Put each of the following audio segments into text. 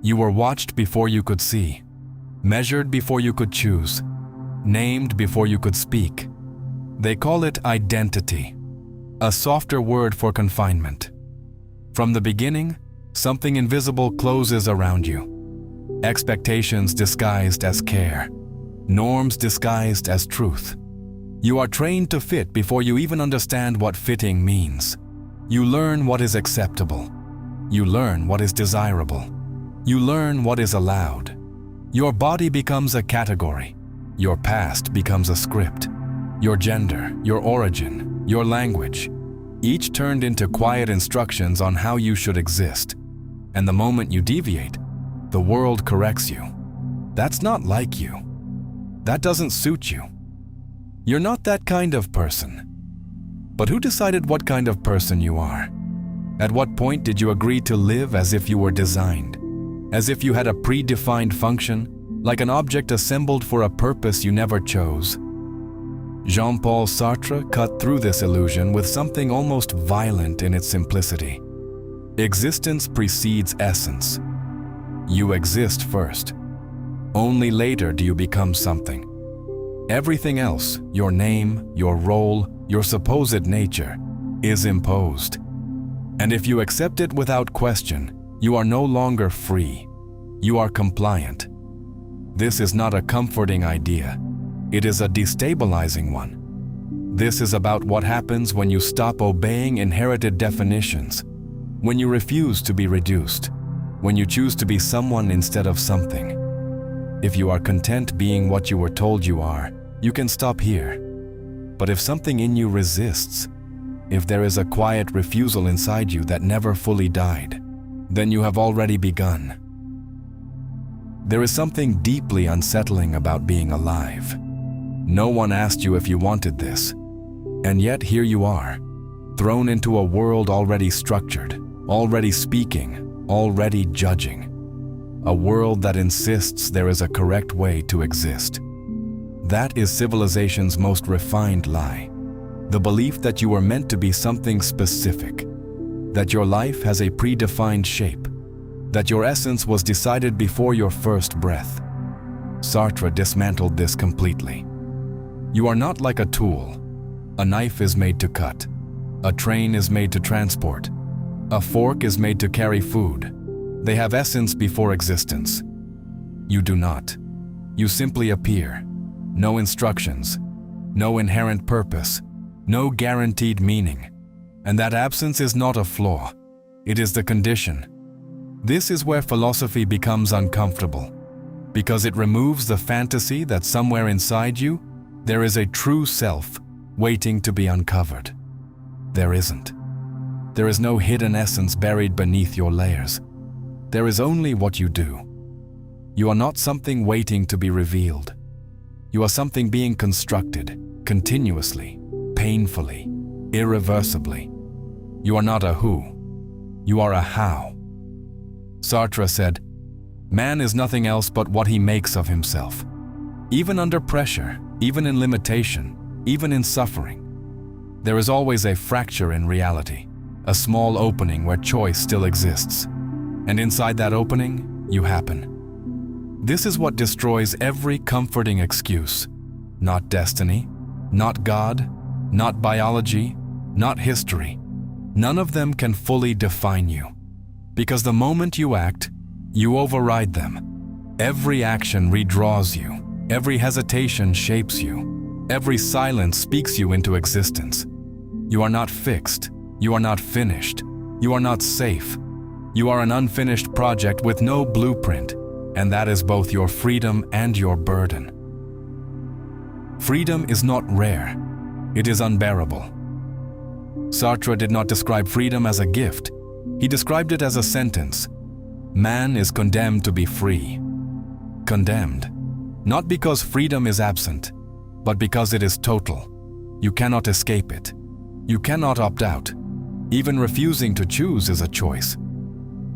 You were watched before you could see, measured before you could choose, named before you could speak. They call it identity, a softer word for confinement. From the beginning, something invisible closes around you. Expectations disguised as care, norms disguised as truth. You are trained to fit before you even understand what fitting means. You learn what is acceptable. You learn what is desirable. You learn what is allowed. Your body becomes a category. Your past becomes a script. Your gender, your origin, your language, each turned into quiet instructions on how you should exist. And the moment you deviate, the world corrects you. That's not like you. That doesn't suit you. You're not that kind of person. But who decided what kind of person you are? At what point did you agree to live as if you were designed? As if you had a predefined function, like an object assembled for a purpose you never chose? Jean-Paul Sartre cut through this illusion with something almost violent in its simplicity. Existence precedes essence. You exist first. Only later do you become something. Everything else, your name, your role, your supposed nature, is imposed. And if you accept it without question, you are no longer free. You are compliant. This is not a comforting idea. It is a destabilizing one. This is about what happens when you stop obeying inherited definitions, when you refuse to be reduced, when you choose to be someone instead of something. If you are content being what you were told you are, you can stop here. But if something in you resists, if there is a quiet refusal inside you that never fully died, then you have already begun. There is something deeply unsettling about being alive. No one asked you if you wanted this, and yet here you are, thrown into a world already structured, already speaking, already judging. A world that insists there is a correct way to exist. That is civilization's most refined lie. The belief that you were meant to be something specific, that your life has a predefined shape, that your essence was decided before your first breath. Sartre dismantled this completely. You are not like a tool. A knife is made to cut. A train is made to transport. A fork is made to carry food. They have essence before existence. You do not. You simply appear. No instructions, no inherent purpose, no guaranteed meaning. And that absence is not a flaw. It is the condition. This is where philosophy becomes uncomfortable, because it removes the fantasy that somewhere inside you, there is a true self waiting to be uncovered. There isn't. There is no hidden essence buried beneath your layers. There is only what you do. You are not something waiting to be revealed. You are something being constructed, continuously, painfully, irreversibly. You are not a who. You are a how. Sartre said, "Man is nothing else but what he makes of himself." Even under pressure, even in limitation, even in suffering, there is always a fracture in reality, a small opening where choice still exists. And inside that opening, you happen. This is what destroys every comforting excuse. Not destiny, not God, not biology, not history. None of them can fully define you. Because the moment you act, you override them. Every action redraws you. Every hesitation shapes you. Every silence speaks you into existence. You are not fixed. You are not finished. You are not safe. You are an unfinished project with no blueprint, and that is both your freedom and your burden. Freedom is not rare. It is unbearable. Sartre did not describe freedom as a gift. He described it as a sentence. Man is condemned to be free. Condemned. Not because freedom is absent, but because it is total. You cannot escape it. You cannot opt out. Even refusing to choose is a choice.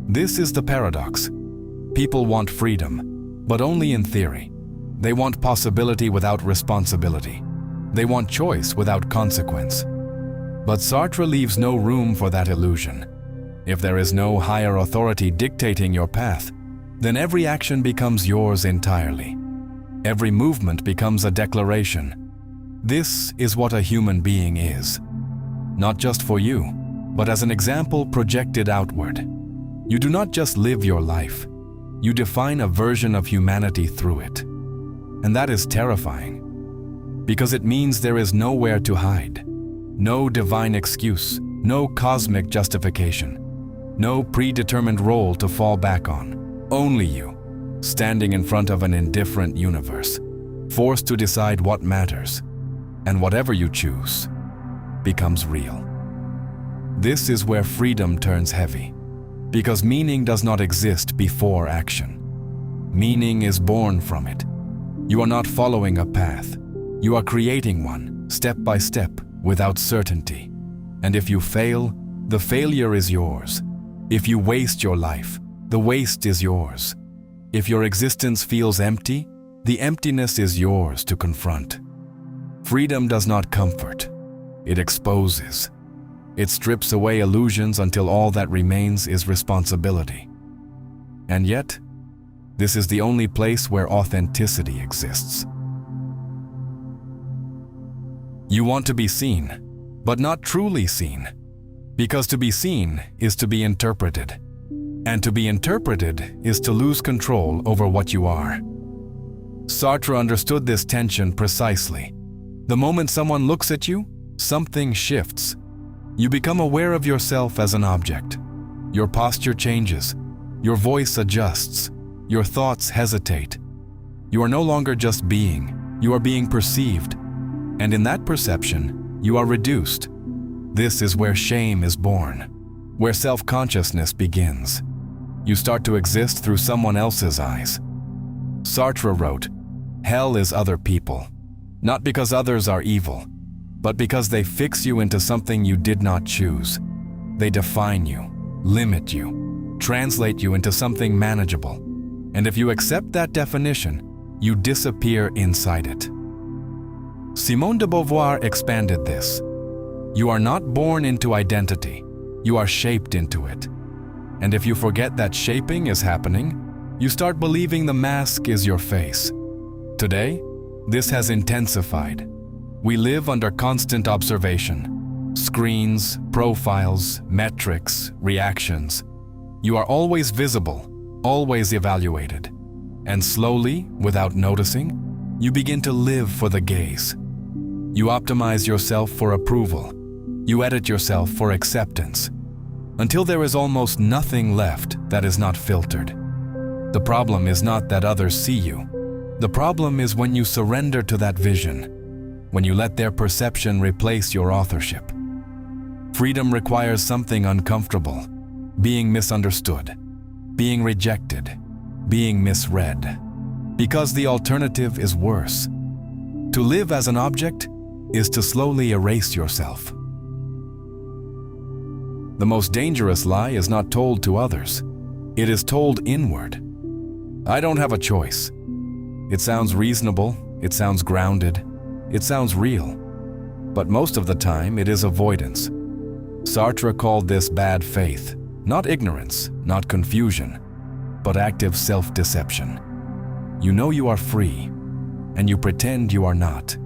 This is the paradox. People want freedom, but only in theory. They want possibility without responsibility. They want choice without consequence. But Sartre leaves no room for that illusion. If there is no higher authority dictating your path, then every action becomes yours entirely. Every movement becomes a declaration. This is what a human being is. Not just for you, but as an example projected outward. You do not just live your life, you define a version of humanity through it. And that is terrifying, because it means there is nowhere to hide, no divine excuse, no cosmic justification, no predetermined role to fall back on. Only you, standing in front of an indifferent universe, forced to decide what matters, and whatever you choose becomes real. This is where freedom turns heavy, because meaning does not exist before action. Meaning is born from it. You are not following a path. You are creating one, step by step, without certainty. And if you fail, the failure is yours. If you waste your life, the waste is yours. If your existence feels empty, the emptiness is yours to confront. Freedom does not comfort. It exposes. It strips away illusions until all that remains is responsibility. And yet, this is the only place where authenticity exists. You want to be seen, but not truly seen, because to be seen is to be interpreted, and to be interpreted is to lose control over what you are. Sartre understood this tension precisely. The moment someone looks at you, something shifts. You become aware of yourself as an object. Your posture changes. Your voice adjusts. Your thoughts hesitate. You are no longer just being. You are being perceived. And in that perception, you are reduced. This is where shame is born, where self-consciousness begins. You start to exist through someone else's eyes. Sartre wrote, "Hell is other people, not because others are evil, but because they fix you into something you did not choose. They define you, limit you, translate you into something manageable. And if you accept that definition, you disappear inside it." Simone de Beauvoir expanded this. You are not born into identity, you are shaped into it. And if you forget that shaping is happening, you start believing the mask is your face. Today, this has intensified. We live under constant observation. Screens, profiles, metrics, reactions. You are always visible, always evaluated. And slowly, without noticing, you begin to live for the gaze. You optimize yourself for approval. You edit yourself for acceptance. Until there is almost nothing left that is not filtered. The problem is not that others see you. The problem is when you surrender to that vision, when you let their perception replace your authorship. Freedom requires something uncomfortable: being misunderstood, being rejected, being misread. Because the alternative is worse. To live as an object is to slowly erase yourself. The most dangerous lie is not told to others. It is told inward. I don't have a choice. It sounds reasonable, it sounds grounded, it sounds real. But most of the time, it is avoidance. Sartre called this bad faith, not ignorance, not confusion, but active self-deception. You know you are free, and you pretend you are not.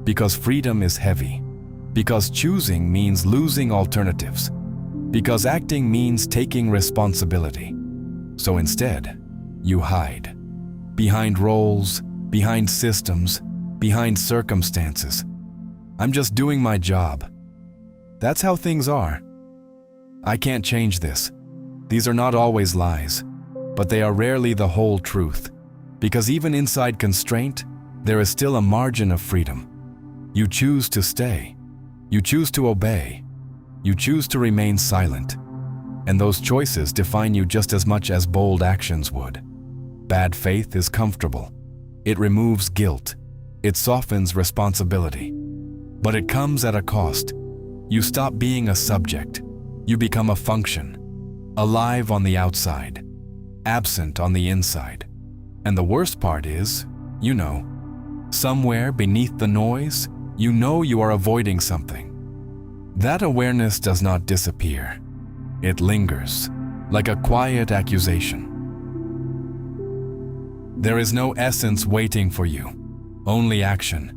Because freedom is heavy. Because choosing means losing alternatives. Because acting means taking responsibility. So instead, you hide. Behind roles, behind systems, behind circumstances. I'm just doing my job. That's how things are. I can't change this. These are not always lies, but they are rarely the whole truth. Because even inside constraint, there is still a margin of freedom. You choose to stay. You choose to obey. You choose to remain silent. And those choices define you just as much as bold actions would. Bad faith is comfortable. It removes guilt. It softens responsibility. But it comes at a cost. You stop being a subject. You become a function. Alive on the outside. Absent on the inside. And the worst part is, you know, somewhere beneath the noise, you know you are avoiding something. That awareness does not disappear. It lingers, like a quiet accusation. There is no essence waiting for you, only action.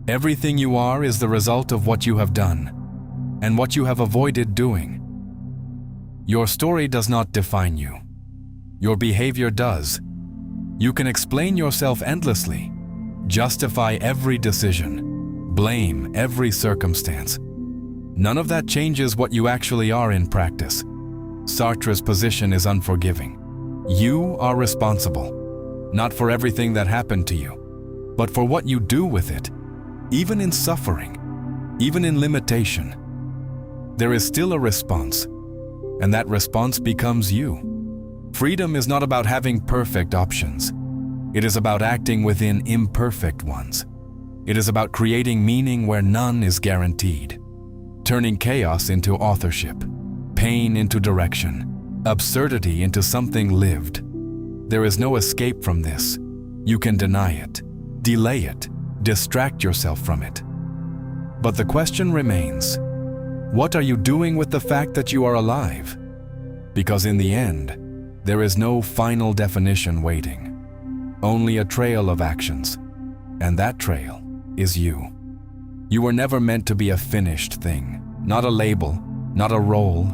Everything you are is the result of what you have done and what you have avoided doing. Your story does not define you. Your behavior does. You can explain yourself endlessly, justify every decision, blame every circumstance. None of that changes what you actually are in practice. Sartre's position is unforgiving. You are responsible, not for everything that happened to you, but for what you do with it. Even in suffering, even in limitation, there is still a response, and that response becomes you. Freedom is not about having perfect options. It is about acting within imperfect ones. It is about creating meaning where none is guaranteed, turning chaos into authorship, pain into direction, absurdity into something lived. There is no escape from this. You can deny it, delay it, distract yourself from it. But the question remains, what are you doing with the fact that you are alive? Because in the end, there is no final definition waiting, only a trail of actions, and that trail is you. You were never meant to be a finished thing, not a label, not a role,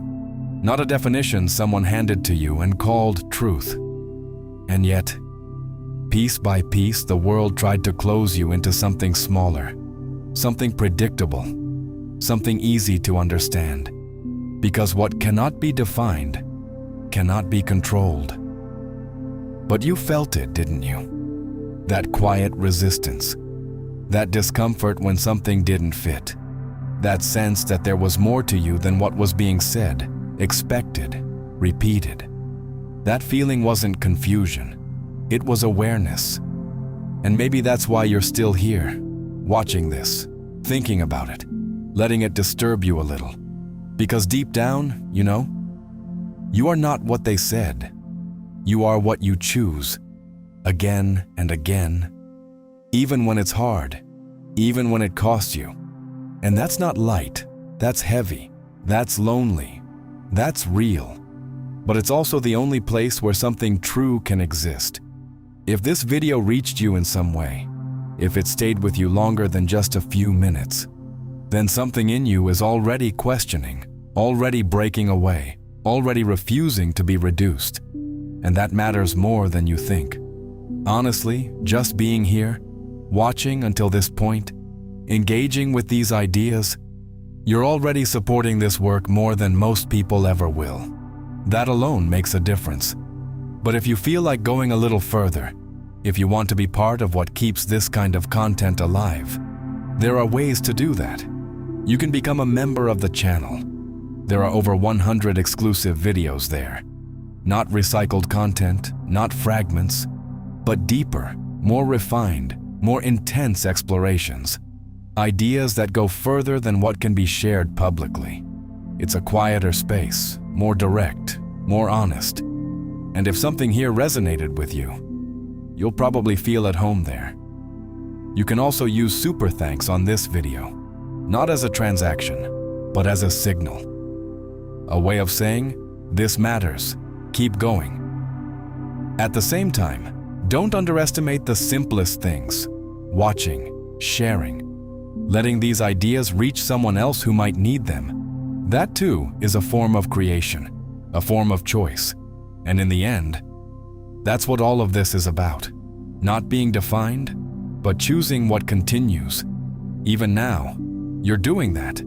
not a definition someone handed to you and called truth. And yet, piece by piece, the world tried to close you into something smaller, something predictable, something easy to understand. Because what cannot be defined cannot be controlled. But you felt it, didn't you? That quiet resistance, that discomfort when something didn't fit, that sense that there was more to you than what was being said, expected, repeated. That feeling wasn't confusion, it was awareness. And maybe that's why you're still here, watching this, thinking about it, letting it disturb you a little. Because deep down, you are not what they said. You are what you choose, again and again, even when it's hard, even when it costs you. And that's not light, that's heavy, that's lonely, that's real. But it's also the only place where something true can exist. If this video reached you in some way, if it stayed with you longer than just a few minutes, then something in you is already questioning, already breaking away, already refusing to be reduced. And that matters more than you think. Honestly, just being here, watching until this point, engaging with these ideas, you're already supporting this work more than most people ever will. That alone makes a difference. But if you feel like going a little further, if you want to be part of what keeps this kind of content alive, there are ways to do that. You can become a member of the channel. There are over 100 exclusive videos there. Not recycled content, not fragments, but deeper, more refined, more intense explorations. Ideas that go further than what can be shared publicly. It's a quieter space, more direct, more honest. And if something here resonated with you, you'll probably feel at home there. You can also use super thanks on this video, not as a transaction, but as a signal. A way of saying, this matters, keep going. At the same time, don't underestimate the simplest things, watching, sharing, letting these ideas reach someone else who might need them. That too is a form of creation, a form of choice. And in the end, that's what all of this is about. Not being defined, but choosing what continues. Even now, you're doing that.